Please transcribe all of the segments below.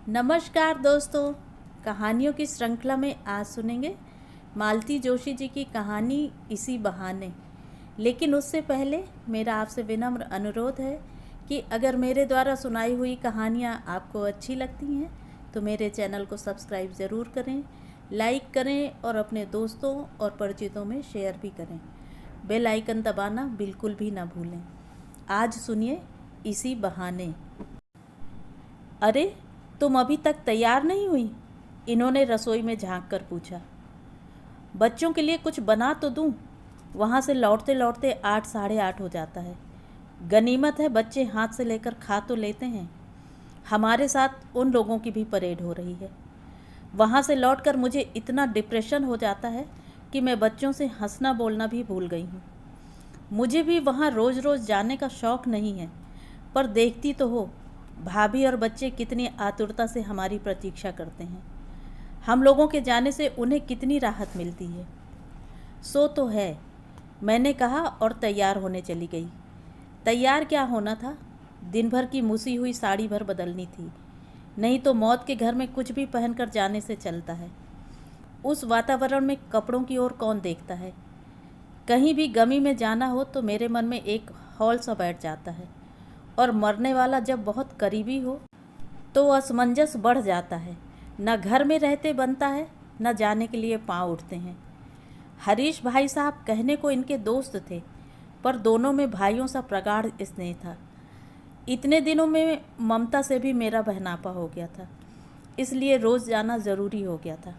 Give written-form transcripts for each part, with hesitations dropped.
नमस्कार दोस्तों। कहानियों की श्रृंखला में आज सुनेंगे मालती जोशी जी की कहानी इसी बहाने। लेकिन उससे पहले मेरा आपसे विनम्र अनुरोध है कि अगर मेरे द्वारा सुनाई हुई कहानियाँ आपको अच्छी लगती हैं तो मेरे चैनल को सब्सक्राइब ज़रूर करें, लाइक करें और अपने दोस्तों और परिचितों में शेयर भी करें। बेल आइकन दबाना बिल्कुल भी ना भूलें। आज सुनिए इसी बहाने। अरे, तुम अभी तक तैयार नहीं हुई? इन्होंने रसोई में झांक कर पूछा। बच्चों के लिए कुछ बना तो दूं? वहाँ से लौटते लौटते 8 साढ़े 8 हो जाता है। गनीमत है बच्चे हाथ से लेकर खा तो लेते हैं। हमारे साथ उन लोगों की भी परेड हो रही है। वहाँ से लौटकर मुझे इतना डिप्रेशन हो जाता है कि मैं बच्चों से हंसना बोलना भी भूल गई हूँ। मुझे भी वहाँ रोज़ रोज़ जाने का शौक़ नहीं है, पर देखती तो हो भाभी और बच्चे कितनी आतुरता से हमारी प्रतीक्षा करते हैं। हम लोगों के जाने से उन्हें कितनी राहत मिलती है। सो तो है, मैंने कहा और तैयार होने चली गई। तैयार क्या होना था, दिन भर की मुसी हुई साड़ी भर बदलनी थी। नहीं तो मौत के घर में कुछ भी पहनकर जाने से चलता है। उस वातावरण में कपड़ों की ओर कौन देखता है। कहीं भी गमी में जाना हो तो मेरे मन में एक हौल सा बैठ जाता है, और मरने वाला जब बहुत करीबी हो तो असमंजस बढ़ जाता है। न घर में रहते बनता है, न जाने के लिए पाँव उठते हैं। हरीश भाई साहब कहने को इनके दोस्त थे, पर दोनों में भाइयों सा प्रगाढ़ स्नेह था। इतने दिनों में ममता से भी मेरा बहनापा हो गया था, इसलिए रोज़ जाना ज़रूरी हो गया था।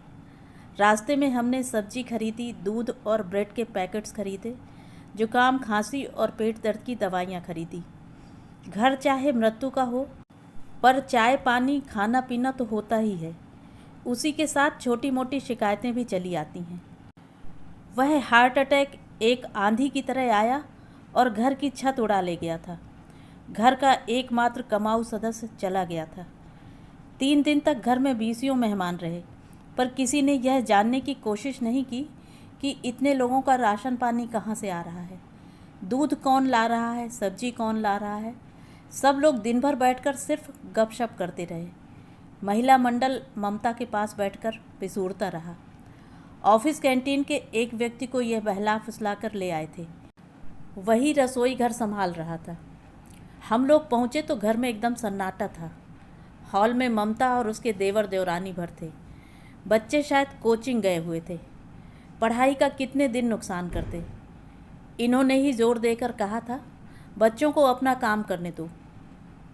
रास्ते में हमने सब्जी खरीदी, दूध और ब्रेड के पैकेट्स खरीदे, जुकाम खांसी और पेट दर्द की दवाइयाँ खरीदी। घर चाहे मृत्यु का हो, पर चाय पानी खाना पीना तो होता ही है। उसी के साथ छोटी मोटी शिकायतें भी चली आती हैं। वह हार्ट अटैक एक आंधी की तरह आया और घर की छत उड़ा ले गया था। घर का एकमात्र कमाऊ सदस्य चला गया था। 3 दिन तक घर में 20 मेहमान रहे, पर किसी ने यह जानने की कोशिश नहीं की कि इतने लोगों का राशन पानी कहाँ से आ रहा है, दूध कौन ला रहा है, सब्जी कौन ला रहा है। सब लोग दिन भर बैठकर सिर्फ गपशप करते रहे। महिला मंडल ममता के पास बैठकर पिसूरता रहा। ऑफिस कैंटीन के एक व्यक्ति को यह बहला फुसला कर ले आए थे। वही रसोई घर संभाल रहा था। हम लोग पहुँचे तो घर में एकदम सन्नाटा था। हॉल में ममता और उसके देवर देवरानी भर थे। बच्चे शायद कोचिंग गए हुए थे। पढ़ाई का कितने दिन नुकसान करते। इन्होंने ही जोर देकर कहा था, बच्चों को अपना काम करने दो।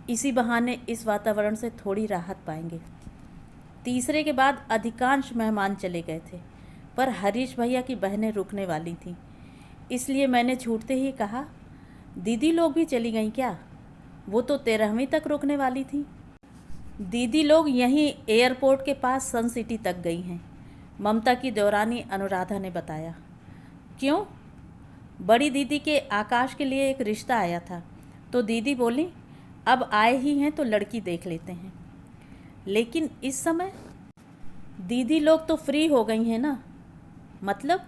इसी बहाने इस वातावरण से थोड़ी राहत पाएंगे। तीसरे के बाद अधिकांश मेहमान चले गए थे, पर हरीश भैया की बहनें रुकने वाली थीं। इसलिए मैंने छूटते ही कहा, दीदी लोग भी चली गईं क्या? वो तो 13वीं तक रुकने वाली थी। दीदी लोग यहीं एयरपोर्ट के पास सन सिटी तक गई हैं, ममता की देवरानी अनुराधा ने बताया। क्यों? बड़ी दीदी के आकाश के लिए एक रिश्ता आया था, तो दीदी बोली अब आए ही हैं तो लड़की देख लेते हैं। लेकिन इस समय दीदी लोग तो फ्री हो गई हैं ना। मतलब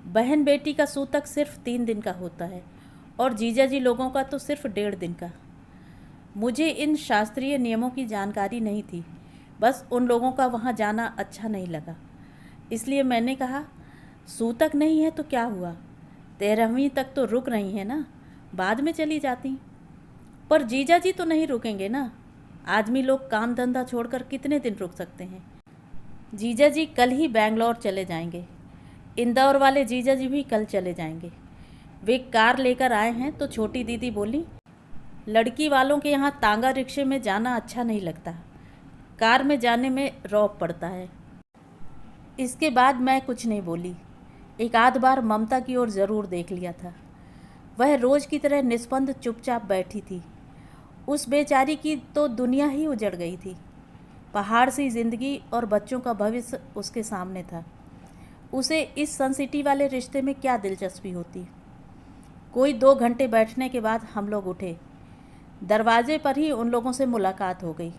बहन बेटी का सूतक सिर्फ 3 दिन का होता है और जीजा जी लोगों का तो सिर्फ 1.5 दिन का। मुझे इन शास्त्रीय नियमों की जानकारी नहीं थी, बस उन लोगों का वहाँ जाना अच्छा नहीं लगा। इसलिए मैंने कहा, सूतक नहीं है तो क्या हुआ, 13वीं तक तो रुक रही हैं ना, बाद में चली जाती। पर जीजा जी तो नहीं रुकेंगे ना। आदमी लोग काम धंधा छोड़कर कितने दिन रुक सकते हैं। जीजा जी कल ही बेंगलोर चले जाएंगे। इंदौर वाले जीजा जी भी कल चले जाएंगे। वे कार लेकर आए हैं तो छोटी दीदी बोली, लड़की वालों के यहाँ तांगा रिक्शे में जाना अच्छा नहीं लगता, कार में जाने में रौब पड़ता है। इसके बाद मैं कुछ नहीं बोली। एक आध बार ममता की ओर ज़रूर देख लिया था। वह रोज़ की तरह निस्पंद चुपचाप बैठी थी। उस बेचारी की तो दुनिया ही उजड़ गई थी। पहाड़ सी जिंदगी और बच्चों का भविष्य उसके सामने था। उसे इस सन सिटी वाले रिश्ते में क्या दिलचस्पी होती। कोई 2 घंटे बैठने के बाद हम लोग उठे। दरवाजे पर ही उन लोगों से मुलाकात हो गई।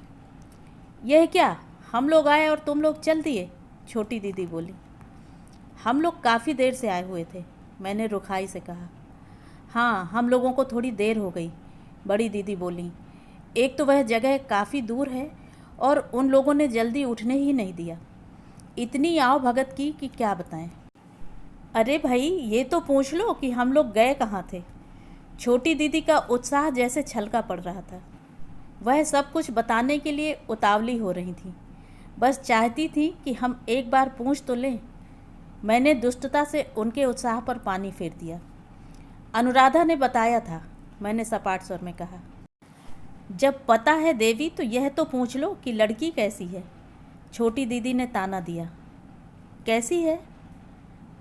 यह क्या, हम लोग आए और तुम लोग चल दिए? छोटी दीदी बोली। हम लोग काफ़ी देर से आए हुए थे, मैंने रुखाई से कहा। हाँ, हम लोगों को थोड़ी देर हो गई, बड़ी दीदी बोली। एक तो वह जगह काफ़ी दूर है और उन लोगों ने जल्दी उठने ही नहीं दिया। इतनी आओ भगत की कि क्या बताएं। अरे भाई ये तो पूछ लो कि हम लोग गए कहाँ थे। छोटी दीदी का उत्साह जैसे छलका पड़ रहा था। वह सब कुछ बताने के लिए उतावली हो रही थी, बस चाहती थी कि हम एक बार पूछ तो लें। मैंने दुष्टता से उनके उत्साह पर पानी फेर दिया। अनुराधा ने बताया था, मैंने सपाट स्वर में कहा। जब पता है देवी तो यह तो पूछ लो कि लड़की कैसी है। छोटी दीदी ने ताना दिया। कैसी है?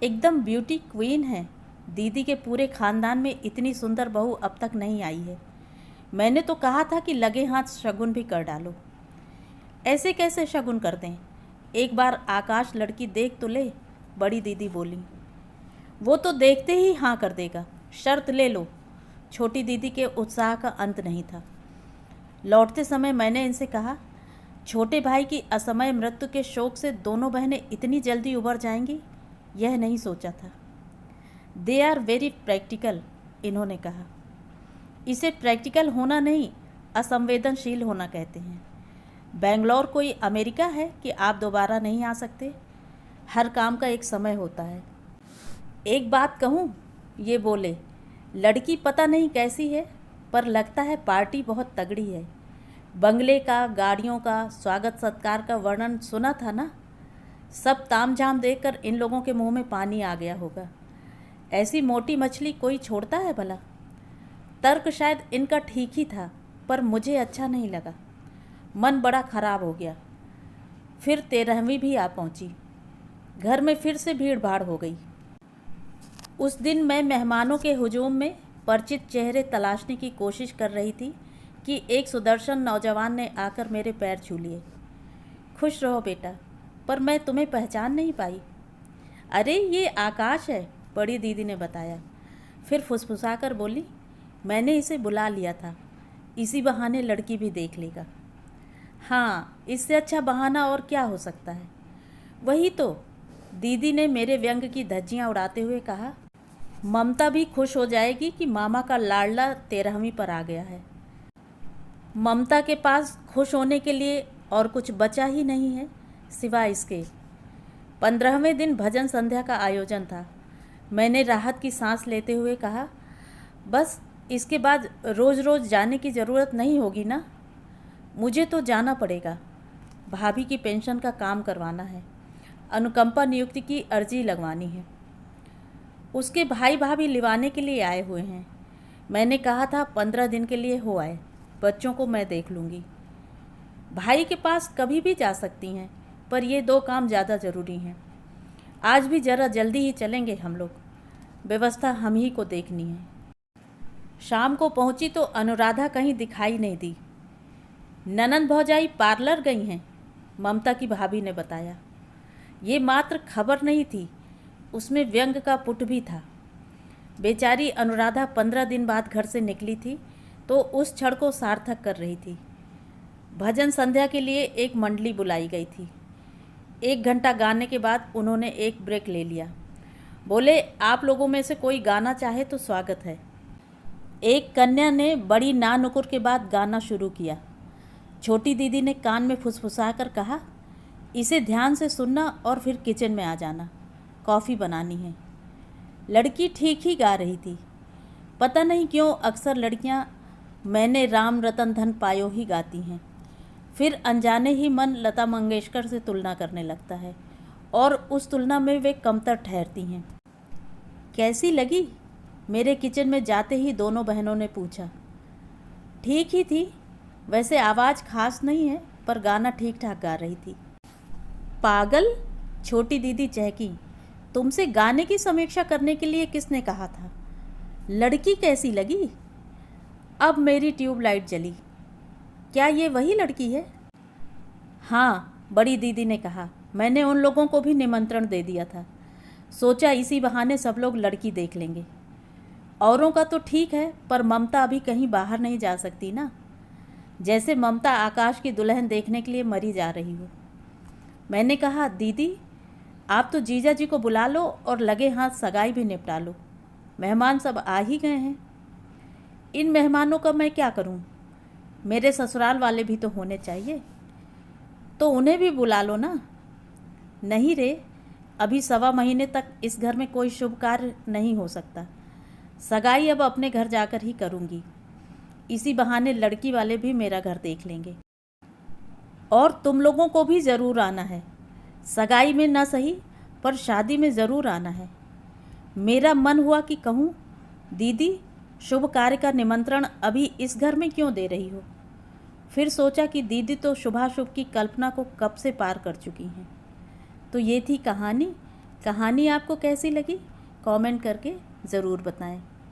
एकदम ब्यूटी क्वीन है। दीदी के पूरे खानदान में इतनी सुंदर बहू अब तक नहीं आई है। मैंने तो कहा था कि लगे हाथ शगुन भी कर डालो। ऐसे कैसे शगुन कर दें? एक बार आकाश लड़की देख तो ले, बड़ी दीदी बोली। वो तो देखते ही हाँ कर देगा, शर्त ले लो। छोटी दीदी के उत्साह का अंत नहीं था। लौटते समय मैंने इनसे कहा, छोटे भाई की असमय मृत्यु के शोक से दोनों बहनें इतनी जल्दी उबर जाएंगी, यह नहीं सोचा था। दे आर वेरी प्रैक्टिकल, इन्होंने कहा। इसे प्रैक्टिकल होना नहीं, असंवेदनशील होना कहते हैं। बेंगलोर कोई अमेरिका है कि आप दोबारा नहीं आ सकते? हर काम का एक समय होता है। एक बात कहूँ, ये बोले, लड़की पता नहीं कैसी है, पर लगता है पार्टी बहुत तगड़ी है। बंगले का, गाड़ियों का, स्वागत सत्कार का वर्णन सुना था ना। सब तामझाम देखकर इन लोगों के मुंह में पानी आ गया होगा। ऐसी मोटी मछली कोई छोड़ता है भला? तर्क शायद इनका ठीक ही था, पर मुझे अच्छा नहीं लगा। मन बड़ा खराब हो गया। फिर 13वीं भी आ पहुंची। घर में फिर से भीड़ भाड़ हो गई। उस दिन मैं मेहमानों के हुजूम में परिचित चेहरे तलाशने की कोशिश कर रही थी कि एक सुदर्शन नौजवान ने आकर मेरे पैर छू लिए। खुश रहो बेटा, पर मैं तुम्हें पहचान नहीं पाई। अरे ये आकाश है, बड़ी दीदी ने बताया। फिर फुसफुसाकर बोली, मैंने इसे बुला लिया था, इसी बहाने लड़की भी देख लेगा। हाँ, इससे अच्छा बहाना और क्या हो सकता है। वही तो, दीदी ने मेरे व्यंग की धज्जियाँ उड़ाते हुए कहा। ममता भी खुश हो जाएगी कि मामा का लाडला 13वीं पर आ गया है। ममता के पास खुश होने के लिए और कुछ बचा ही नहीं है सिवाय इसके। 15वें दिन भजन संध्या का आयोजन था। मैंने राहत की सांस लेते हुए कहा, बस इसके बाद रोज़ रोज़ जाने की ज़रूरत नहीं होगी ना? मुझे तो जाना पड़ेगा। भाभी की पेंशन का काम करवाना है, अनुकंपा नियुक्ति की अर्जी लगवानी है। उसके भाई भाभी लिवाने के लिए आए हुए हैं। मैंने कहा था 15 दिन के लिए हो आए, बच्चों को मैं देख लूँगी। भाई के पास कभी भी जा सकती हैं, पर ये 2 काम ज़्यादा ज़रूरी हैं। आज भी ज़रा जल्दी ही चलेंगे हम लोग, व्यवस्था हम ही को देखनी है। शाम को पहुंची तो अनुराधा कहीं दिखाई नहीं दी। ननंद भौजाई पार्लर गई हैं, ममता की भाभी ने बताया। ये मात्र खबर नहीं थी, उसमें व्यंग का पुट भी था। बेचारी अनुराधा 15 दिन बाद घर से निकली थी तो उस क्षण को सार्थक कर रही थी। भजन संध्या के लिए एक मंडली बुलाई गई थी। 1 घंटा गाने के बाद उन्होंने एक ब्रेक ले लिया। बोले, आप लोगों में से कोई गाना चाहे तो स्वागत है। एक कन्या ने बड़ी ना नुकुर के बाद गाना शुरू किया। छोटी दीदी ने कान में फुसफुसा कर कहा, इसे ध्यान से सुनना और फिर किचन में आ जाना, कॉफ़ी बनानी है। लड़की ठीक ही गा रही थी। पता नहीं क्यों अक्सर लड़कियां मैंने राम रतन धन पायो ही गाती हैं। फिर अनजाने ही मन लता मंगेशकर से तुलना करने लगता है और उस तुलना में वे कमतर ठहरती हैं। कैसी लगी? मेरे किचन में जाते ही दोनों बहनों ने पूछा। ठीक ही थी, वैसे आवाज़ खास नहीं है, पर गाना ठीक ठाक गा रही थी। पागल, छोटी दीदी चहकी, तुमसे गाने की समीक्षा करने के लिए किसने कहा था? लड़की कैसी लगी? अब मेरी ट्यूबलाइट जली। क्या ये वही लड़की है? हाँ, बड़ी दीदी ने कहा। मैंने उन लोगों को भी निमंत्रण दे दिया था, सोचा इसी बहाने सब लोग लड़की देख लेंगे। औरों का तो ठीक है, पर ममता अभी कहीं बाहर नहीं जा सकती ना। जैसे ममता आकाश की दुल्हन देखने के लिए मरी जा रही हो। मैंने कहा, दीदी आप तो जीजा जी को बुला लो और लगे हाथ सगाई भी निपटा लो। मेहमान सब आ ही गए हैं। इन मेहमानों का मैं क्या करूं? मेरे ससुराल वाले भी तो होने चाहिए। तो उन्हें भी बुला लो ना। नहीं रे, अभी 1.25 महीने तक इस घर में कोई शुभ कार्य नहीं हो सकता। सगाई अब अपने घर जाकर ही करूँगी। इसी बहाने लड़की वाले भी मेरा घर देख लेंगे। और तुम लोगों को भी ज़रूर आना है। सगाई में ना सही, पर शादी में ज़रूर आना है। मेरा मन हुआ कि कहूँ, दीदी शुभ कार्य का निमंत्रण अभी इस घर में क्यों दे रही हो। फिर सोचा कि दीदी तो शुभाशुभ की कल्पना को कब से पार कर चुकी हैं। तो ये थी कहानी। कहानी आपको कैसी लगी कमेंट करके ज़रूर बताएं।